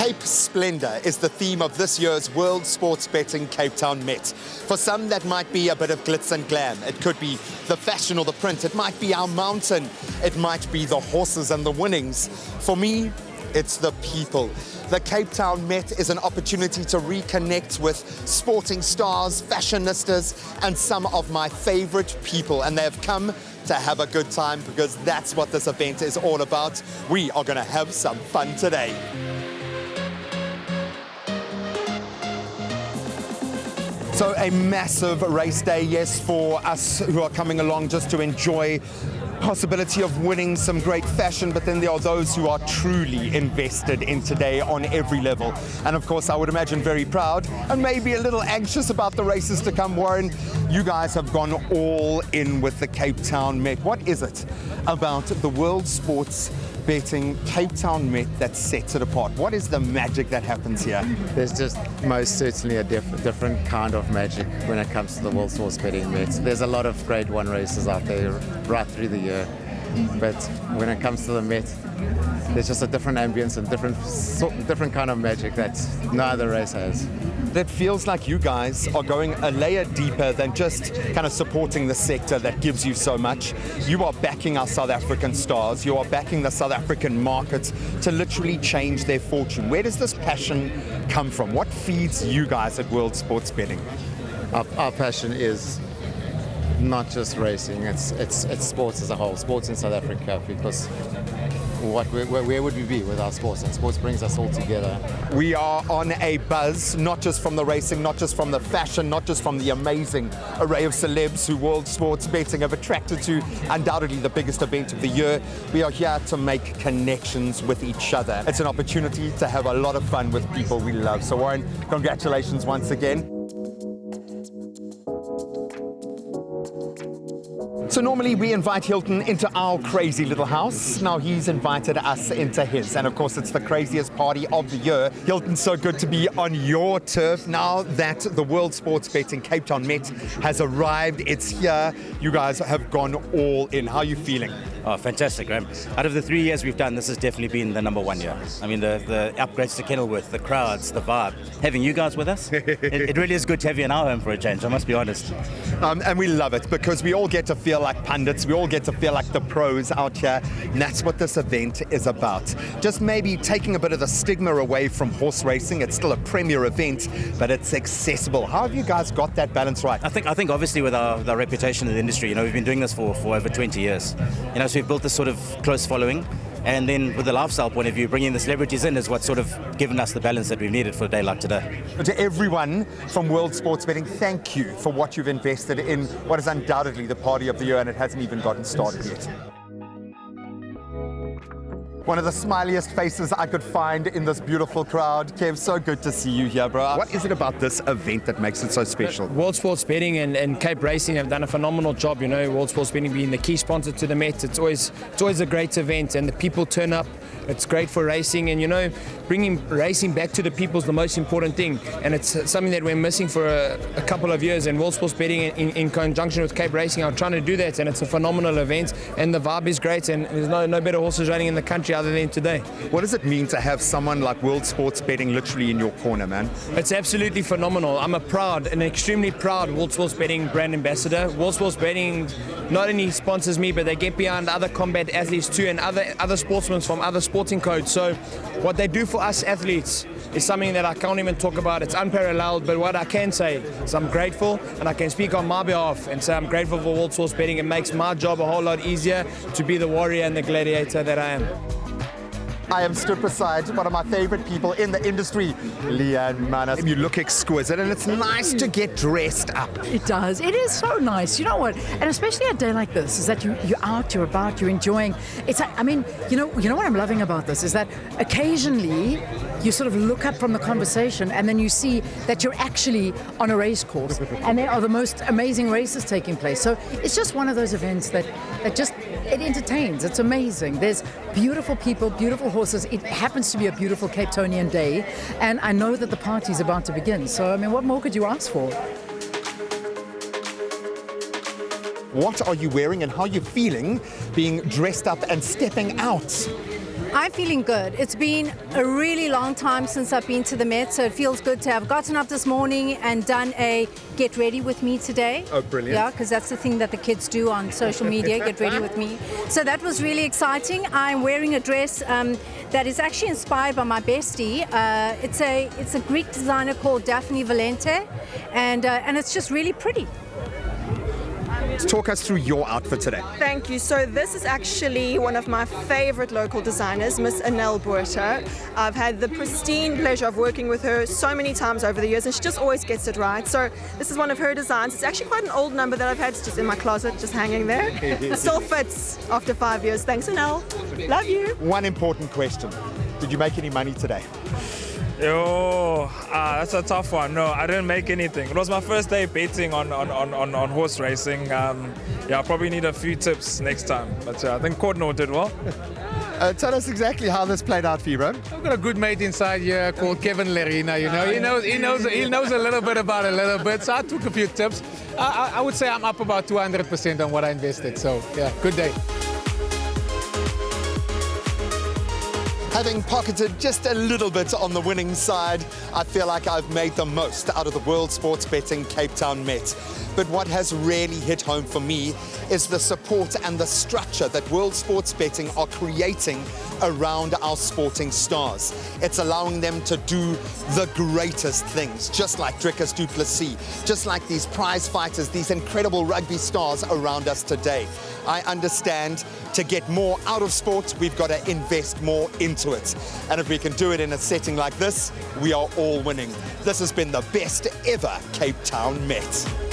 Cape Splendor is the theme of this year's World Sports Betting Cape Town Met. For some, that might be a bit of glitz and glam. It could be the fashion or the print. It might be our mountain. It might be the horses and the winnings. For me, it's the people. The Cape Town Met is an opportunity to reconnect with sporting stars, fashionistas, and some of my favorite people. And they have come to have a good time because that's what this event is all about. We are going to have some fun today. So a massive race day, yes, for us who are coming along just to enjoy possibility of winning some great fashion, but then there are those who are truly invested in today on every level. And of course, I would imagine very proud and maybe a little anxious about the races to come. Warren, you guys have gone all in with the Cape Town Met. What is it about the World Sports Betting Cape Town Met that sets it apart? What is the magic that happens here? There's just most certainly a different kind of magic when it comes to the World Sports Betting Met. There's a lot of grade one races out there right through the year, but when it comes to the Met, there's just a different ambience and different kind of magic that no other race has. That feels like you guys are going a layer deeper than just kind of supporting the sector that gives you so much. You are backing our South African stars. You are backing the South African markets to literally change their fortune. Where does this passion come from? What feeds you guys at World Sports Betting? Our passion is not just racing, it's sports as a whole, sports in South Africa, because where would we be without sports? And sports brings us all together. We are on a buzz, not just from the racing, not just from the fashion, not just from the amazing array of celebs who World Sports Betting have attracted to undoubtedly the biggest event of the year. We are here to make connections with each other. It's an opportunity to have a lot of fun with people we love. So Warren, congratulations once again. So normally we invite Hilton into our crazy little house. Now he's invited us into his. And of course it's the craziest party of the year. Hilton, so good to be on your turf. Now that the World Sports Betting Cape Town Met has arrived, it's here. You guys have gone all in. How are you feeling? Oh, fantastic, Graeme. Out of the 3 years we've done, this has definitely been the number one year. I mean, the upgrades to Kenilworth, the crowds, the vibe. Having you guys with us, it really is good to have you in our home for a change, I must be honest. And we love it because we all get to feel like pundits, we all get to feel like the pros out here, and that's what this event is about. Just maybe taking a bit of the stigma away from horse racing. It's still a premier event, but it's accessible. How have you guys got that balance right? I think obviously with our reputation in the industry, you know, we've been doing this for over 20 years. You know, so we've built this sort of close following, and then with the lifestyle point of view, bringing the celebrities in is what's sort of given us the balance that we've needed for a day like today. To everyone from World Sports Betting, thank you for what you've invested in what is undoubtedly the party of the year, and it hasn't even gotten started yet. One of the smiliest faces I could find in this beautiful crowd. Kev, so good to see you here, bro. What is it about this event that makes it so special? World Sports Betting and Cape Racing have done a phenomenal job, you know, World Sports Betting being the key sponsor to the Met. It's always a great event, and the people turn up. It's great for racing, and you know, bringing racing back to the people is the most important thing, and it's something that we're missing for a couple of years, and World Sports Betting in conjunction with Cape Racing are trying to do that, and it's a phenomenal event, and the vibe is great, and there's no better horses running in the country other than today. What does it mean to have someone like World Sports Betting literally in your corner, man? It's absolutely phenomenal. I'm an extremely proud World Sports Betting brand ambassador. World Sports Betting not only sponsors me, but they get behind other combat athletes too, and other sportsmen from other sporting codes. So what they do for us athletes is something that I can't even talk about. It's unparalleled, but what I can say is I'm grateful, and I can speak on my behalf and say I'm grateful for World Sports Betting. It makes my job a whole lot easier to be the warrior and the gladiator that I am. I am stood beside one of my favorite people in the industry, Leanne Manas. You look exquisite, and it's nice to get dressed up. It does. It is so nice. You know what? And especially a day like this, is that you're out, you're about, you're enjoying. It's like, I mean, you know what I'm loving about this is that occasionally you sort of look up from the conversation and then you see that you're actually on a race course and there are the most amazing races taking place. So it's just one of those events that just, it entertains. It's amazing. There's beautiful people, beautiful horses. It happens to be a beautiful Cape Townian day, and I know that the party's about to begin. So, I mean, what more could you ask for? What are you wearing and how are you feeling being dressed up and stepping out I'm feeling good. It's been a really long time since I've been to the Met, so it feels good to have gotten up this morning and done a get ready with me today. Oh, brilliant. Yeah, because that's the thing that the kids do on social media, get ready with me. So that was really exciting. I'm wearing a dress that is actually inspired by my bestie. It's a Greek designer called Daphne Valente, and it's just really pretty. Talk us through your outfit today. Thank you. So this is actually one of my favorite local designers, Miss Anel Buerta. I've had the pristine pleasure of working with her so many times over the years, and she just always gets it right. So this is one of her designs. It's actually quite an old number that I've had. It's just in my closet, just hanging there. It still fits after 5 years. Thanks, Anel. Love you. One important question. Did you make any money today? That's a tough one. No, I didn't make anything. It was my first day betting on horse racing. I probably need a few tips next time. But I think Cordno did well. Tell us exactly how this played out for you, bro. I've got a good mate inside here called Kevin Lerina. You know, he knows a little bit about a little bit. So I took a few tips. I would say I'm up about 200% on what I invested. So yeah, good day. Having pocketed just a little bit on the winning side, I feel like I've made the most out of the World Sports Betting Cape Town Met. But what has really hit home for me is the support and the structure that World Sports Betting are creating around our sporting stars. It's allowing them to do the greatest things, just like Dricus du Plessis, just like these prize fighters, these incredible rugby stars around us today. I understand to get more out of sport, we've got to invest more into it. And if we can do it in a setting like this, we are all winning. This has been the best ever Cape Town Met.